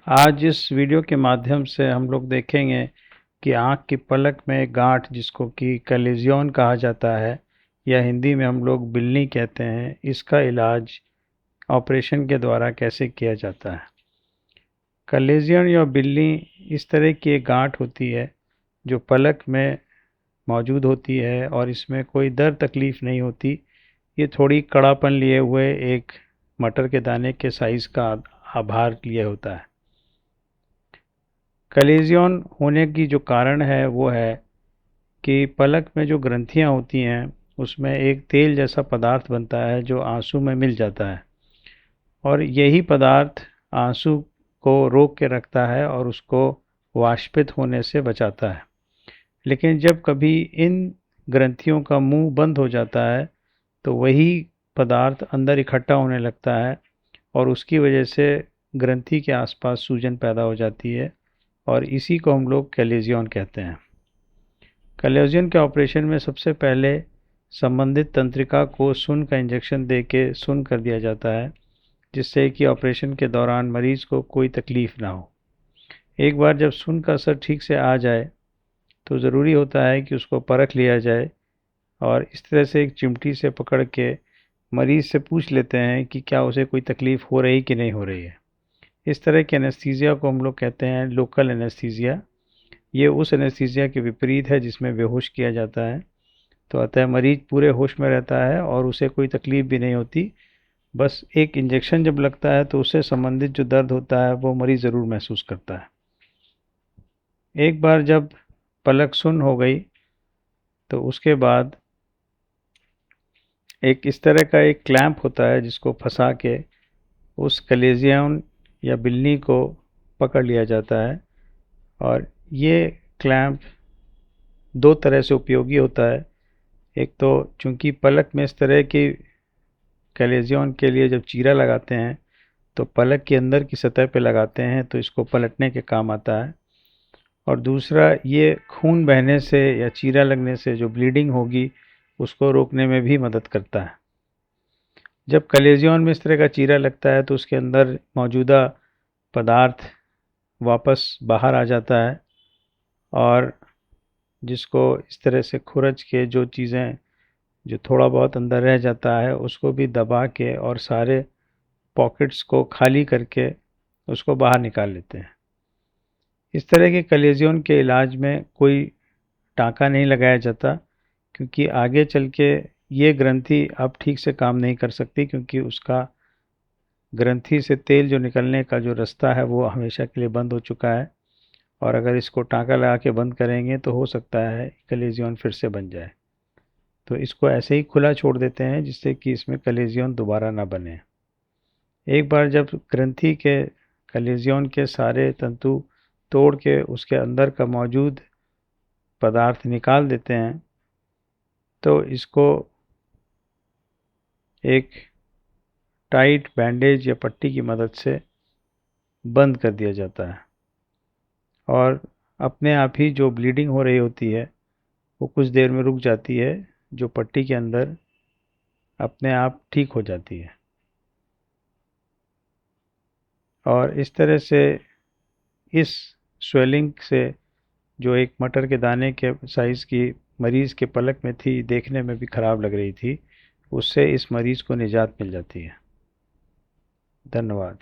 आज इस वीडियो के माध्यम से हम लोग देखेंगे कि आँख की पलक में गांठ जिसको कि कलेजियन कहा जाता है या हिंदी में हम लोग बिल्ली कहते हैं, इसका इलाज ऑपरेशन के द्वारा कैसे किया जाता है। कलेजियन या बिल्ली इस तरह की एक गांठ होती है जो पलक में मौजूद होती है और इसमें कोई दर्द तकलीफ़ नहीं होती। ये थोड़ी कड़ापन लिए हुए एक मटर के दाने के साइज़ का आभार लिए होता है। कलेजियन होने की जो कारण है वो है कि पलक में जो ग्रंथियां होती हैं उसमें एक तेल जैसा पदार्थ बनता है जो आंसू में मिल जाता है और यही पदार्थ आंसू को रोक के रखता है और उसको वाष्पित होने से बचाता है। लेकिन जब कभी इन ग्रंथियों का मुंह बंद हो जाता है तो वही पदार्थ अंदर इकट्ठा होने लगता है और उसकी वजह से ग्रंथि के आसपास सूजन पैदा हो जाती है और इसी को हम लोग कलेजियन कहते हैं। कलेजियन के ऑपरेशन में सबसे पहले संबंधित तंत्रिका को सुन का इंजेक्शन दे के सुन कर दिया जाता है, जिससे कि ऑपरेशन के दौरान मरीज़ को कोई तकलीफ़ ना हो। एक बार जब सुन का असर ठीक से आ जाए तो ज़रूरी होता है कि उसको परख लिया जाए और इस तरह से एक चिमटी से पकड़ के मरीज़ से पूछ लेते हैं कि क्या उसे कोई तकलीफ़ हो रही कि नहीं हो रही है। इस तरह के एनेस्थीसिया को हम लोग कहते हैं लोकल एनेस्थीसिया। ये उस एनेस्थीसिया के विपरीत है जिसमें बेहोश किया जाता है। तो अतः मरीज पूरे होश में रहता है और उसे कोई तकलीफ़ भी नहीं होती। बस एक इंजेक्शन जब लगता है तो उससे संबंधित जो दर्द होता है वो मरीज़ ज़रूर महसूस करता है। एक बार जब पलक सुन्न हो गई तो उसके बाद एक इस तरह का एक क्लैंप होता है जिसको फंसा के उस कलेजियन या बिल्ली को पकड़ लिया जाता है और ये क्लैंप दो तरह से उपयोगी होता है। एक तो चूंकि पलक में इस तरह की कलेजियन के लिए जब चीरा लगाते हैं तो पलक के अंदर की सतह पे लगाते हैं तो इसको पलटने के काम आता है। और दूसरा, ये खून बहने से या चीरा लगने से जो ब्लीडिंग होगी उसको रोकने में भी मदद करता है। जब कलेजियन में इस तरह का चीरा लगता है तो उसके अंदर मौजूदा पदार्थ वापस बाहर आ जाता है और जिसको इस तरह से खुरच के जो चीज़ें जो थोड़ा बहुत अंदर रह जाता है उसको भी दबा के और सारे पॉकेट्स को खाली करके उसको बाहर निकाल लेते हैं। इस तरह के कलेजियन के इलाज में कोई टाँका नहीं लगाया जाता, क्योंकि आगे चल के ये ग्रंथि अब ठीक से काम नहीं कर सकती, क्योंकि उसका ग्रंथि से तेल जो निकलने का जो रास्ता है वो हमेशा के लिए बंद हो चुका है। और अगर इसको टाँका लगा के बंद करेंगे तो हो सकता है कलेजियन फिर से बन जाए। तो इसको ऐसे ही खुला छोड़ देते हैं जिससे कि इसमें कलेजियन दोबारा ना बने। एक बार जब ग्रंथि के कलेजियन के सारे तंतु तोड़ के उसके अंदर का मौजूद पदार्थ निकाल देते हैं तो इसको एक टाइट बैंडेज या पट्टी की मदद से बंद कर दिया जाता है और अपने आप ही जो ब्लीडिंग हो रही होती है वो कुछ देर में रुक जाती है, जो पट्टी के अंदर अपने आप ठीक हो जाती है। और इस तरह से इस स्वेलिंग से जो एक मटर के दाने के साइज़ की मरीज़ के पलक में थी, देखने में भी ख़राब लग रही थी, उससे इस मरीज़ को निजात मिल जाती है। धन्यवाद।